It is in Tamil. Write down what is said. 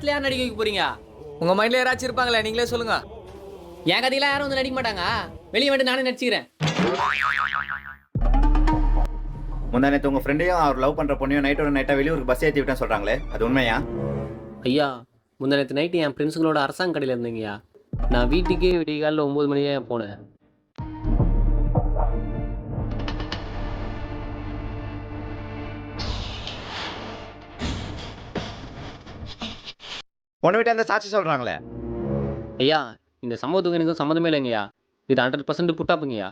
படத்துல யார் நடிக்க வைக்க போறீங்க? உங்க மைண்ட்ல யாராச்சும் இருப்பாங்களே, நீங்களே சொல்லுங்க. என் கதையெல்லாம் யாரும் வந்து நடிக்க மாட்டாங்க. வெளியே வந்து நானே நடிச்சுக்கிறேன். முந்தா நேற்று உங்க ஃப்ரெண்டையும் அவர் லவ் பண்ற பொண்ணையும் நைட்டோட நைட்டா வெளியூருக்கு பஸ் ஏற்றி விட்டேன்னு சொல்றாங்களே, அது உண்மையா? ஐயா, முந்தா நேற்று நைட்டு என் ஃப்ரெண்ட்ஸுங்களோட அரசாங்க கடையில் இருந்தீங்கய்யா. நான் வீட்டுக்கே விடிய காலையில் 9 மணியே போனேன். பொண்ணு வீட்டை அந்த சாட்சி சொல்றாங்களே. ஐயா, இந்த சம்பவத்துக்கு எனக்கு சம்மந்தமே இல்லைங்கய்யா. இது 100% புட்டாப்புங்கய்யா.